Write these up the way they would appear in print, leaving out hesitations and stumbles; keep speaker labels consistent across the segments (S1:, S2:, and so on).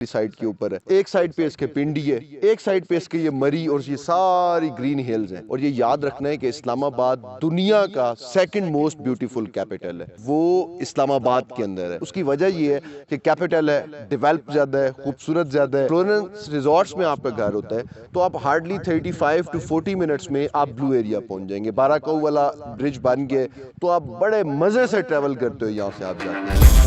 S1: Side के ऊपर है, एक साइड पे इसके पिंडी है, एक साइड पे इसके ये मरी और ये सारी ग्रीन हिल्स हैं। और ये याद रखना है कि इस्लामाबाद दुनिया का सेकंड मोस्ट ब्यूटीफुल कैपिटल है, वो इस्लामाबाद के अंदर है। उसकी वजह ये है कि कैपिटल है, डेवलप ज्यादा है, खूबसूरत ज्यादा है। फ्लोरेंस रिजॉर्ट्स में आपका घर होता है तो आप हार्डली 35 to 40 मिनट्स में आप ब्लू एरिया पहुंच जाएंगे। बाराकाऊ वाला ब्रिज बन गया तो आप बड़े मजे से ट्रेवल करते हो, यहाँ से आप जाते हैं।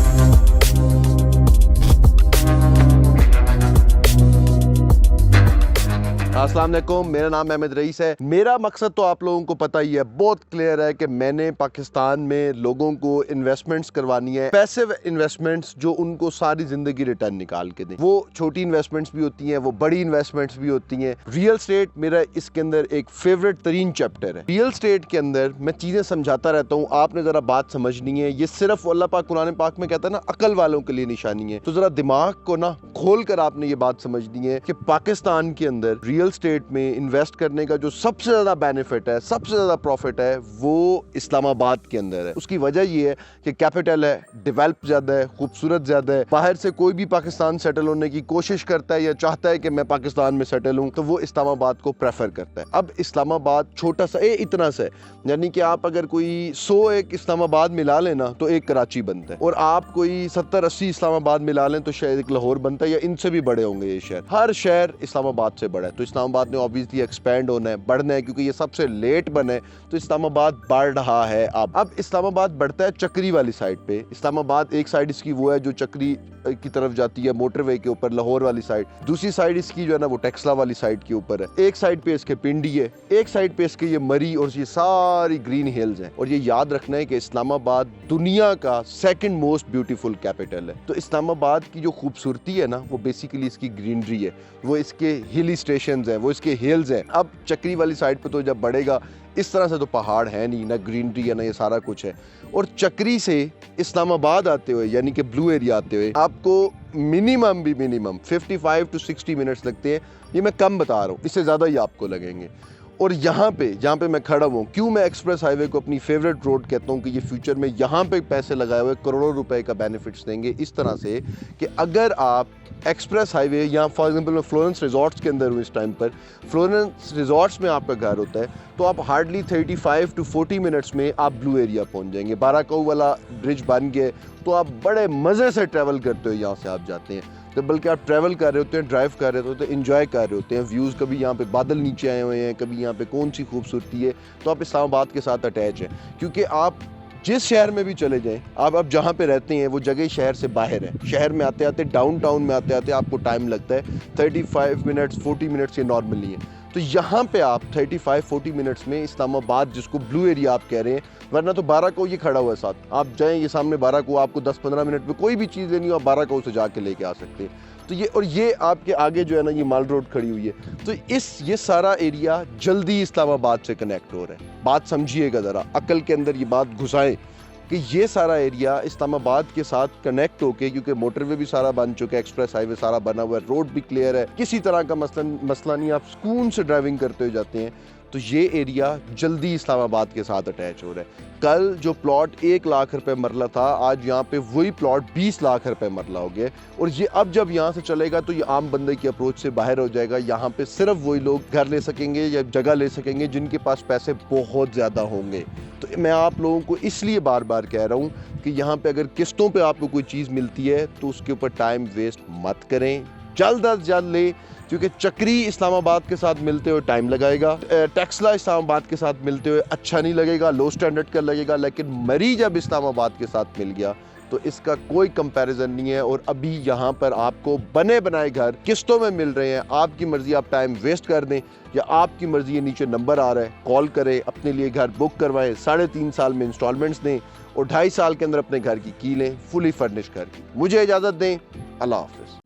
S1: अस्सलाम वालेकुम, मेरा नाम अहमद रईस है। मेरा मकसद तो आप लोगों को पता ही है, बहुत क्लियर है कि मैंने पाकिस्तान में लोगों को इन्वेस्टमेंट्स करवानी है, पैसिव इन्वेस्टमेंट्स जो उनको सारी जिंदगी रिटर्न निकाल के दें। वो छोटी इन्वेस्टमेंट्स भी होती हैं, वो बड़ी इन्वेस्टमेंट्स भी होती हैं। रियल स्टेट मेरा इसके अंदर एक फेवरेट तरीन चैप्टर है। रियल स्टेट के अंदर मैं चीजें समझाता रहता हूँ, आपने जरा बात समझनी है। ये सिर्फ अल्लाह पाक कुरान पाक में कहता है ना, अकल वालों के लिए निशानी है। तो जरा दिमाग को ना खोल कर आपने ये बात समझनी है कि पाकिस्तान के अंदर रियल स्टेट में इन्वेस्ट करने का जो सबसे ज्यादा बेनिफिट है, सबसे ज्यादा प्रॉफिट है, वो इस्लामाबाद के अंदर है। उसकी वजह ये है कि कैपिटल है, डेवलप ज्यादा है, खूबसूरत ज्यादा है। बाहर से कोई भी पाकिस्तान सेटल होने की कोशिश करता है या चाहता है कि मैं पाकिस्तान में सेटल हूं, तो वो इस्लामाबाद को प्रेफर करता है। अब इस्लामाबाद छोटा सा इतना सा है, यानी कि आप अगर कोई 100 एक इस्लामाबाद मिला लेना तो एक कराची बनता है, और आप कोई 70-80 इस्लामाबाद मिला लें तो शायद एक लाहौर बनता है, या इनसे भी बड़े होंगे ये शहर। हर शहर इस्लामाबाद से बड़ा है। तो इस्लामाबाद ने ऑब्वियसली एक्सपैंड होना है, बढ़ना है, क्योंकि ये सबसे लेट बना है। तो इस्लामाबाद बढ़ रहा है। अब इस्लामाबाद बढ़ता है चक्री वाली साइड पे। इस्लामाबाद एक साइड इसकी वो है जो चक्री की तरफ जाती है मोटरवे के ऊपर, लाहौर वाली साइड। दूसरी साइड इसकी जो है ना वो टेक्सला वाली साइड के ऊपर है। एक साइड पे इसके पिंडी है, एक साइड पे इसके ये मरी और ये सारी ग्रीन हिल्स हैं। और ये याद रखना है कि इस्लामाबाद दुनिया का सेकंड मोस्ट ब्यूटीफुल कैपिटल है। तो इस्लामाबाद की जो खूबसूरती है ना, वो बेसिकली इसकी ग्रीनरी है, वो इसके हिली स्टेशंस हैं, वो इसके हिल्स हैं। अब चक्री वाली साइड पे तो जब बढ़ेगा, इस तरह से तो पहाड़ है नहीं, ना ग्रीनरी है, ना ये सारा कुछ है। और चक्री से इस्लामाबाद आते हुए, यानी कि ब्लू एरिया आते हुए, आपको मिनिमम 55 to 60 मिनट्स लगते हैं। ये मैं कम बता रहा हूँ, इससे ज़्यादा ही आपको लगेंगे। और यहाँ पे मैं खड़ा हूँ, क्यों मैं एक्सप्रेस हाईवे को अपनी फेवरेट रोड कहता हूँ कि ये फ्यूचर में यहाँ पे पैसे लगाए हुए करोड़ों रुपए का बेनिफिट्स देंगे। इस तरह से कि अगर आप एक्सप्रेस हाईवे, यहाँ फॉर एग्जांपल मैं फ्लोरेंस रिजॉर्ट्स के अंदर हूँ इस टाइम पर, फ्लोरेंस रिजॉर्ट्स में आपका घर होता है तो आप हार्डली 35 to 40 मिनट्स में आप ब्लू एरिया पहुँच जाएंगे। बाराकाऊ वाला ब्रिज बन गया तो आप बड़े मज़े से ट्रैवल करते हो, यहाँ से आप जाते हैं। तो बल्कि आप ट्रैवल कर रहे होते हैं, ड्राइव कर रहे होते हैं, एंजॉय कर रहे होते हैं व्यूज़। कभी यहाँ पे बादल नीचे आए हुए हैं, कभी यहाँ पे कौन सी खूबसूरती है। तो आप इस्लामाबाद के साथ अटैच हैं, क्योंकि आप जिस शहर में भी चले जाएं, आप जहाँ पे रहते हैं वो जगह शहर से बाहर है। शहर में आते आते, डाउन टाउन में आते आते आपको टाइम लगता है 35 मिनट्स 40 मिनट्स, ये नॉर्मली है। तो यहाँ पे आप 35-40 मिनट्स में इस्लामाबाद, जिसको ब्लू एरिया आप कह रहे हैं, वरना तो बाराकाऊ ये खड़ा हुआ है साथ। आप जाएं, ये सामने बाराकाऊ, आपको 10-15 मिनट में कोई भी चीज़ लेनी हो आप बाराकाऊ से जाके लेके आ सकते हैं। तो ये आपके आगे जो है ना ये माल रोड खड़ी हुई है। तो ये सारा एरिया जल्दी इस्लामाबाद से कनेक्ट हो रहा है। बात समझिएगा ज़रा, अकल के अंदर ये बात घुसाएं कि ये सारा एरिया इस्लामाबाद के साथ कनेक्ट होके, क्योंकि मोटरवे भी सारा बन चुका है, एक्सप्रेस हाईवे सारा बना हुआ है, रोड भी क्लियर है, किसी तरह का मसला नहीं, आप सुकून से ड्राइविंग करते हुए जाते हैं। तो ये एरिया जल्दी इस्लामाबाद के साथ अटैच हो रहा है। कल जो प्लॉट 1 लाख रुपए मरला था, आज यहाँ पे वही प्लॉट 20 लाख रुपए मरला हो गया। और ये अब जब यहाँ से चलेगा तो ये आम बंदे की अप्रोच से बाहर हो जाएगा। यहाँ पे सिर्फ वही लोग घर ले सकेंगे या जगह ले सकेंगे जिनके पास पैसे बहुत ज़्यादा होंगे। तो मैं आप लोगों को इसलिए बार बार कह रहा हूँ कि यहाँ पे अगर किस्तों पे आपको कोई चीज़ मिलती है तो उसके ऊपर टाइम वेस्ट मत करें, जल्द अज जल्द ले, क्योंकि चक्री इस्लामाबाद के साथ मिलते हुए टाइम लगाएगा, टेक्सला इस्लामाबाद के साथ मिलते हुए अच्छा नहीं लगेगा, लो स्टैंडर्ड का लगेगा। लेकिन मरी जब इस्लामाबाद के साथ मिल गया तो इसका कोई कंपैरिजन नहीं है। और अभी यहाँ पर आपको बने बनाए घर किस्तों में मिल रहे हैं। आपकी मर्जी, आप टाइम वेस्ट कर दें या आपकी मर्जी, ये नीचे नंबर आ रहा है, कॉल करें, अपने लिए घर बुक करवाएं, 3.5 साल में इंस्टॉलमेंट्स दें और 2.5 साल के अंदर अपने घर की लें, फुली फर्निश घर की। मुझे इजाज़त दें, अल्लाह हाफ़िज़।